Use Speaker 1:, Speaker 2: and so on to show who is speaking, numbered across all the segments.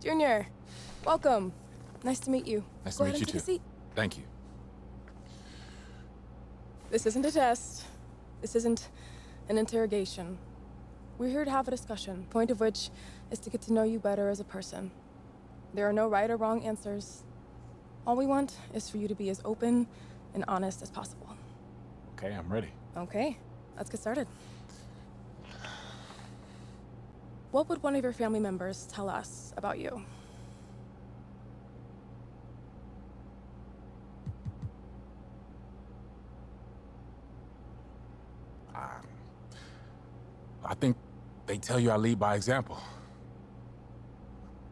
Speaker 1: Junior, welcome. Nice to meet you.
Speaker 2: Nice
Speaker 1: Go
Speaker 2: to
Speaker 1: ahead
Speaker 2: meet
Speaker 1: and
Speaker 2: you
Speaker 1: take
Speaker 2: too.
Speaker 1: a seat.
Speaker 2: Thank you.
Speaker 1: This isn't a test. This isn't an interrogation. We're here to have a discussion, point of which is to get to know you better as a person. There are no right or wrong answers. All we want is for you to be as open and honest as possible.
Speaker 2: Okay, I'm ready.
Speaker 1: Okay, let's get started. What would one of your family members tell us about you?
Speaker 2: I think they tell you I lead by example.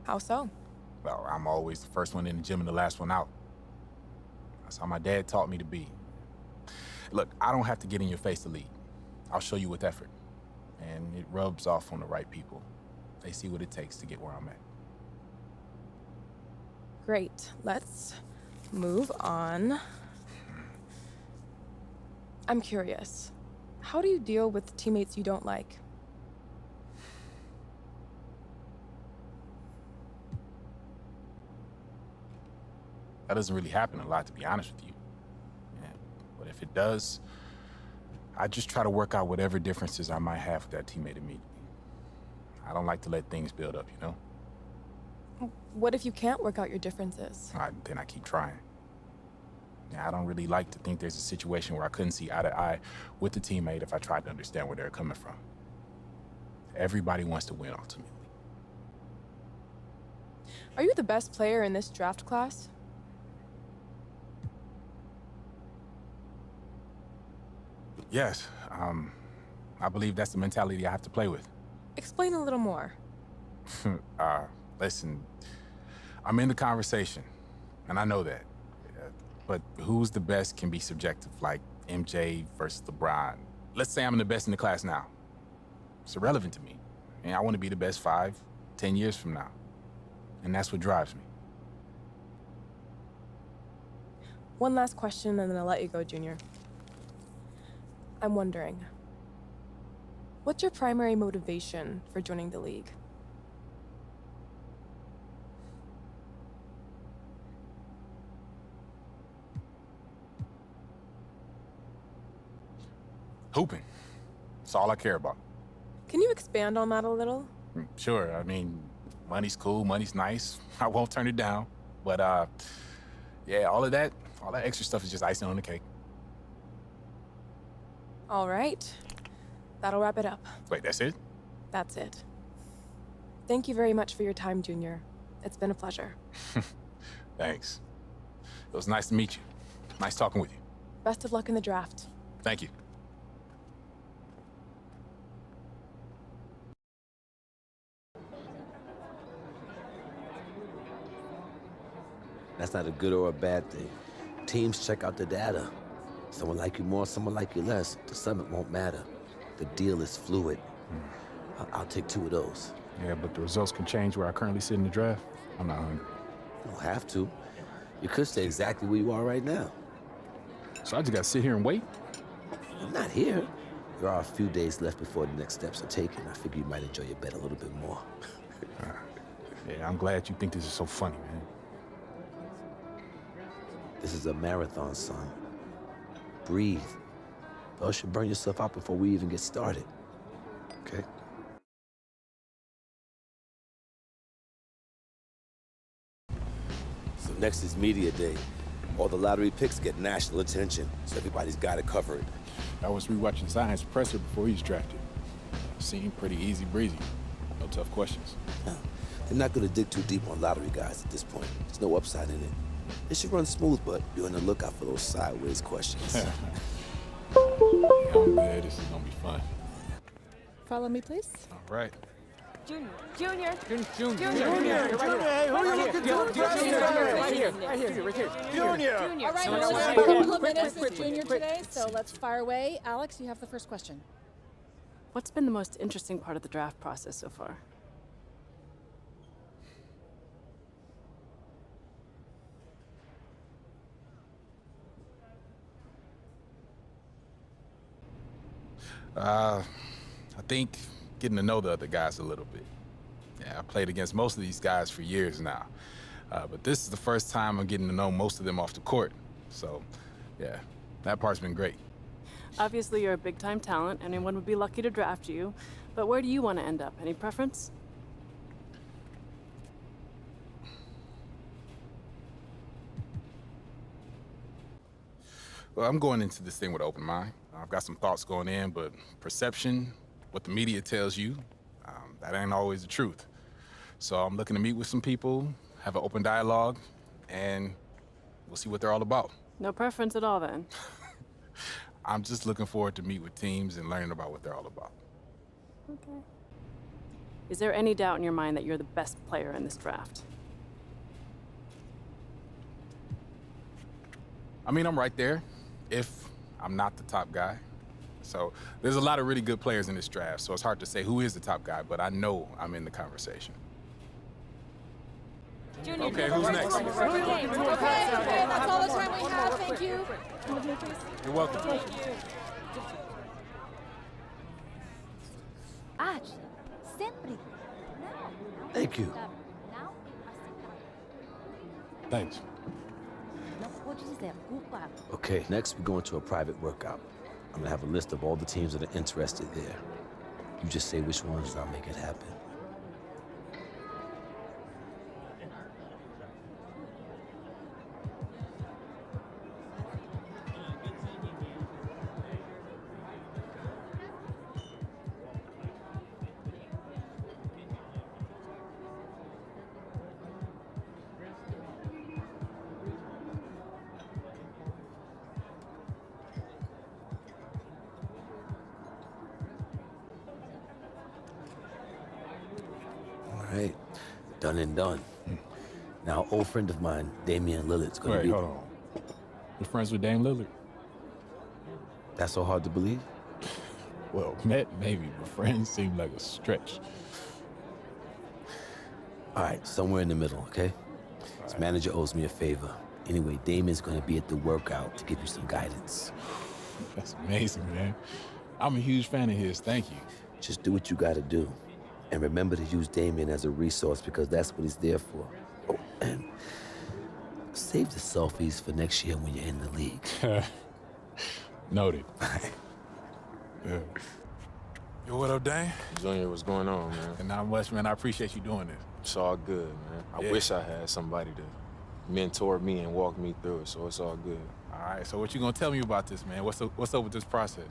Speaker 1: How so?
Speaker 2: Well, I'm always the first one in the gym and the last one out. That's how my dad taught me to be. Look, I don't have to get in your face to lead. I'll show you with effort. And it rubs off on the right people. They see what it takes to get where I'm at.
Speaker 1: Great. Let's move on. I'm curious. How do you deal with teammates you don't like?
Speaker 2: That doesn't really happen a lot, to be honest with you. Yeah. But if it does, I just try to work out whatever differences I might have with that teammate immediately. I don't like to let things build up, you know?
Speaker 1: What if you can't work out your differences?
Speaker 2: Then I keep trying. Yeah, I don't really like to think there's a situation where I couldn't see eye to eye with the teammate if I tried to understand where they're coming from. Everybody wants to win ultimately.
Speaker 1: Are you the best player in this draft class?
Speaker 2: Yes, I believe that's the mentality I have to play with.
Speaker 1: Explain a little more.
Speaker 2: Listen, I'm in the conversation, and I know that. But who's the best can be subjective, like MJ versus LeBron. Let's say I'm the best in the class now. It's irrelevant to me. And I want to be the best 5, 10 years from now. And that's what drives me.
Speaker 1: One last question, and then I'll let you go, Junior. I'm wondering, what's your primary motivation for joining the league?
Speaker 2: Hooping. That's all I care about.
Speaker 1: Can you expand on that a little?
Speaker 2: Sure, I mean, money's cool, money's nice. I won't turn it down. But, yeah, all that extra stuff is just icing on the cake.
Speaker 1: All right. That'll wrap it up.
Speaker 2: Wait, that's it?
Speaker 1: That's it. Thank you very much for your time, Junior. It's been a pleasure.
Speaker 2: Thanks. It was nice to meet you. Nice talking with you.
Speaker 1: Best of luck in the draft.
Speaker 2: Thank you.
Speaker 3: That's not a good or a bad thing. Teams check out the data. Someone like you more, someone like you less. The summit won't matter. The deal is fluid. I'll take 2 of those.
Speaker 2: Yeah, but the results can change where I currently sit in the draft. I'm not hungry.
Speaker 3: You don't have to. You could stay exactly where you are right now.
Speaker 2: So I just gotta sit here and wait?
Speaker 3: I'm not here. There are a few days left before the next steps are taken. I figure you might enjoy your bet a little bit more.
Speaker 2: Yeah, I'm glad you think this is so funny, man.
Speaker 3: This is a marathon, son. Breathe. Or else you'll burn yourself out before we even get started. Okay? So next is media day. All the lottery picks get national attention, so everybody's got to cover it.
Speaker 2: I was rewatching Science Presser before he was drafted. Seemed pretty easy breezy. No tough questions.
Speaker 3: They're not going to dig too deep on lottery guys at this point. There's no upside in it. It should run smooth, but be on the lookout for those sideways questions.
Speaker 2: Yeah, I'm good. This is gonna be fun.
Speaker 4: Follow me, please.
Speaker 2: All right.
Speaker 1: Junior. Junior.
Speaker 4: All right, we only have a couple of minutes with Junior today, so let's fire away. Alex, you have the first question.
Speaker 5: What's been the most interesting part of the draft process so far?
Speaker 2: I think getting to know the other guys a little bit. Yeah, I've played against most of these guys for years now. But this is the first time I'm getting to know most of them off the court. So, yeah, that part's been great.
Speaker 5: Obviously, you're a big-time talent. Anyone would be lucky to draft you. But where do you want to end up? Any preference?
Speaker 2: Well, I'm going into this thing with an open mind. I've got some thoughts going in, but perception, what the media tells you, that ain't always the truth. So I'm looking to meet with some people, have an open dialogue, and we'll see what they're all about.
Speaker 5: No preference at all, then.
Speaker 2: I'm just looking forward to meet with teams and learning about what they're all about.
Speaker 5: Okay. Is there any doubt in your mind that you're the best player in this draft?
Speaker 2: I mean, I'm right there, if I'm not the top guy. So there's a lot of really good players in this draft, so it's hard to say who is the top guy, but I know I'm in the conversation.
Speaker 6: Junior,
Speaker 2: Okay, who's next?
Speaker 4: Okay, that's all the time we have. Thank you.
Speaker 2: You're welcome.
Speaker 6: Aj, sempre.
Speaker 3: Thank you.
Speaker 6: Não,
Speaker 2: Thanks.
Speaker 6: não pode dizer culpa.
Speaker 3: Okay, next we're going to a private workout. I'm gonna have a list of all the teams that are interested there. You just say which ones and I'll make it happen. All right, done and done. Now, old friend of mine, Damian Lillard's gonna
Speaker 2: Wait,
Speaker 3: be.
Speaker 2: hold on. You're friends with Dame Lillard?
Speaker 3: That's so hard to believe?
Speaker 2: Well, met maybe, but friends seem like a stretch.
Speaker 3: All right, somewhere in the middle, okay? This manager owes me a favor. Anyway, Damian's gonna be at the workout to give you some guidance.
Speaker 2: That's amazing, man. I'm a huge fan of his. Thank you.
Speaker 3: Just do what you gotta do. And remember to use Damian as a resource because that's what he's there for. Oh, and save the selfies for next year when you're in the league.
Speaker 2: Noted. Yeah. Yo, what up, Dame?
Speaker 7: Junior, what's going on, man?
Speaker 2: And not much, man. I appreciate you doing this.
Speaker 7: It's all good, man. I
Speaker 2: Yeah.
Speaker 7: wish I had somebody to mentor me and walk me through it, so it's all good.
Speaker 2: All right, so what you gonna tell me about this, man? What's up with this process?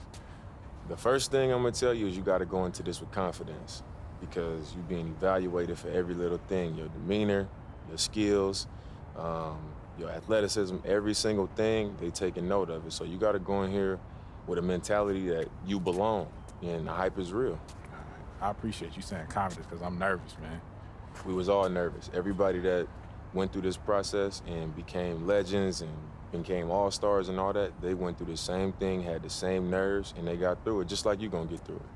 Speaker 7: The first thing I'm gonna tell you is you gotta go into this with confidence because you're being evaluated for every little thing, your demeanor, your skills, your athleticism, every single thing, they taking note of it. So you gotta go in here with a mentality that you belong and the hype is real.
Speaker 2: I appreciate you saying confidence because I'm nervous, man.
Speaker 7: We was all nervous. Everybody that went through this process and became legends and became all-stars and all that, they went through the same thing, had the same nerves, and they got through it, just like you're gonna get through it.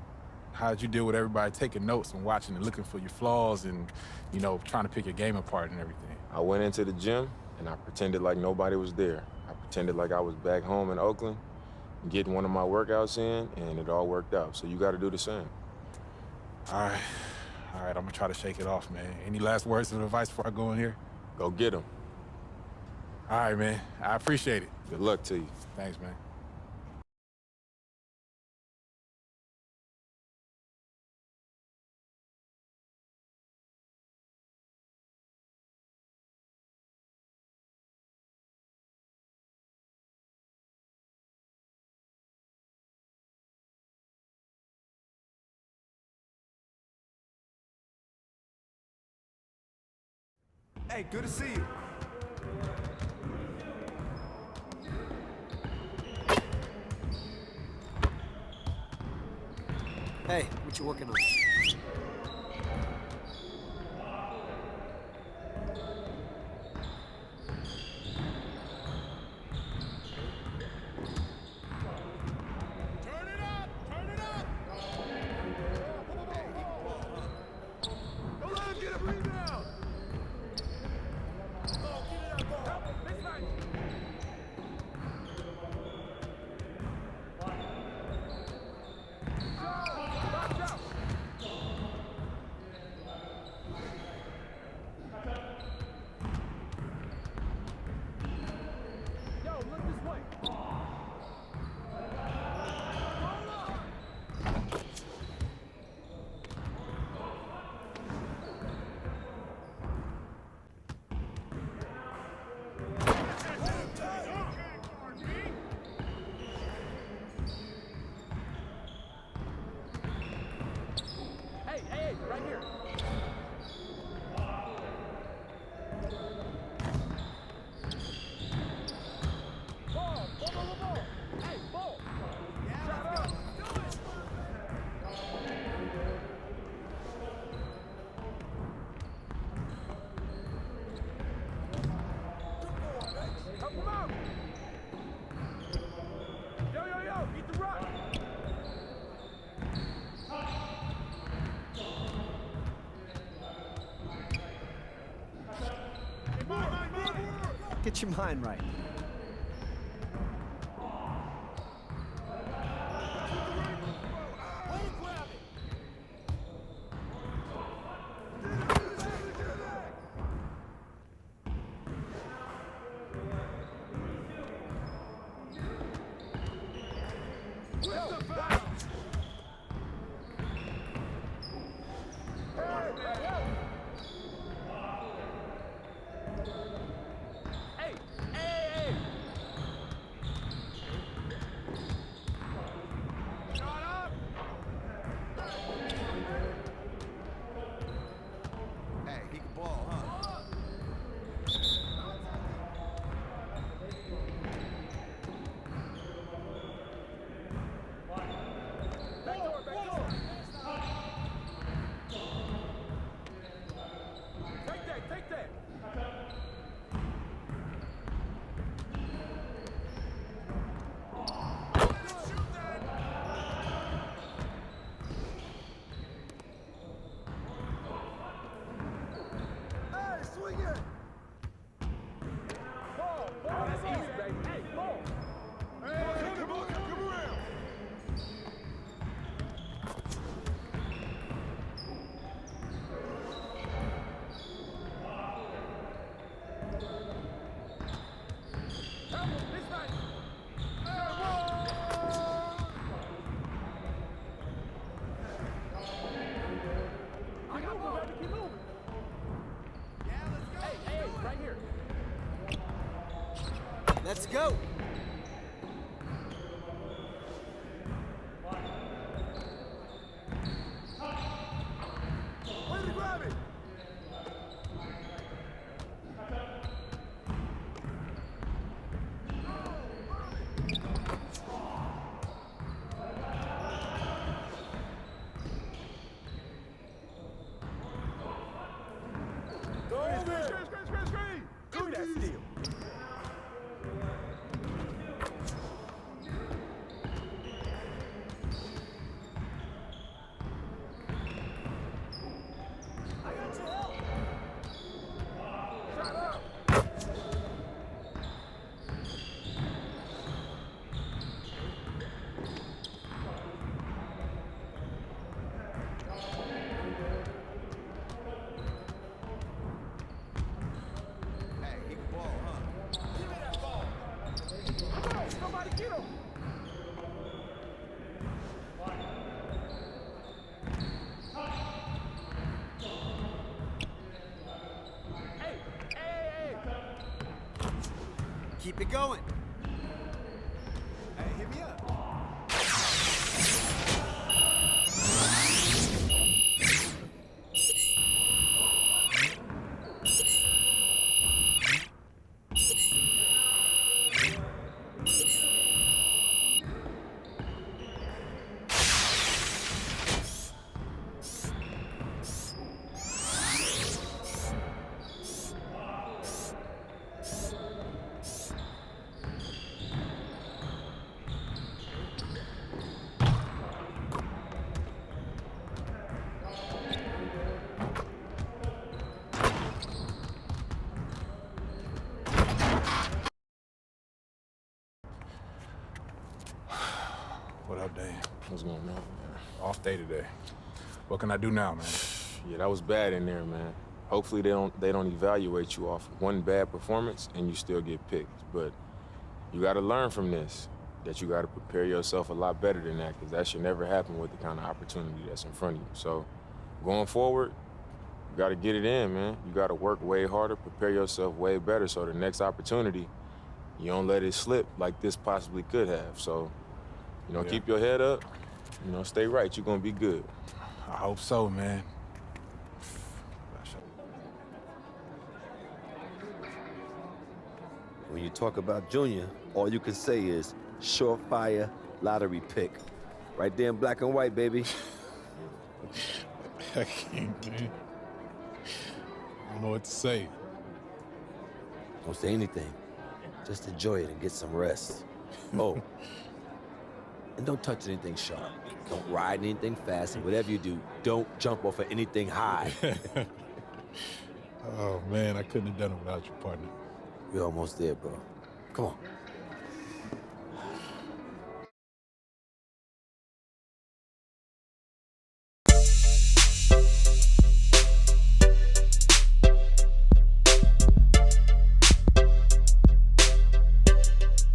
Speaker 2: How'd you deal with everybody taking notes and watching and looking for your flaws and, you know, trying to pick your game apart and everything?
Speaker 7: I went into the gym and I pretended like nobody was there. I pretended like I was back home in Oakland, getting one of my workouts in, and it all worked out. So you gotta do the same.
Speaker 2: All right, I'm gonna try to shake it off, man. Any last words of advice before I go in here?
Speaker 7: Go get them.
Speaker 2: All right, man. I appreciate it.
Speaker 7: Good luck to you.
Speaker 2: Thanks, man.
Speaker 8: Hey, good to see you.
Speaker 9: Hey, what you working on?
Speaker 8: Turn it up! Turn it up! Don't let him get a rebound! Oh, get it up, ball. This night. Watch out!
Speaker 9: Get your mind right.
Speaker 8: Hey, he can ball, huh? Take that! Hey, swing it! Ball, that's easy, baby. Hey, ball! Hey, come around! Help him, this night! Hey, ball! Keep moving, baby, keep moving! Yeah, let's go! Hey, right here!
Speaker 9: Let's go.
Speaker 8: Way to grab it! Screen! Give me that steal! I got your help! Shut up! Hey, he can ball, huh? Give me that ball! Come on, somebody get him! Hey!
Speaker 9: Keep it going.
Speaker 8: Hey, hit me up!
Speaker 2: What up, Dan?
Speaker 7: What's going on, man?
Speaker 2: Off day today. What can I do now, man?
Speaker 7: Yeah, that was bad in there, man. Hopefully they don't evaluate you off one bad performance and you still get picked. But you got to learn from this, that you got to prepare yourself a lot better than that, because that should never happen with the kind of opportunity that's in front of you. So going forward, you got to get it in, man. You got to work way harder, prepare yourself way better, so the next opportunity, you don't let it slip like this possibly could have. So, keep your head up, stay right. You're going to be good.
Speaker 2: I hope so, man.
Speaker 3: When you talk about Junior, all you can say is surefire lottery pick. Right there in black and white, baby.
Speaker 2: I can't, man. I don't know what to say.
Speaker 3: Don't say anything. Just enjoy it and get some rest. Oh, and don't touch anything sharp. Don't ride anything fast, and whatever you do, don't jump off of anything high.
Speaker 2: Oh, man, I couldn't have done it without you, partner.
Speaker 3: We're almost there, bro. Come on.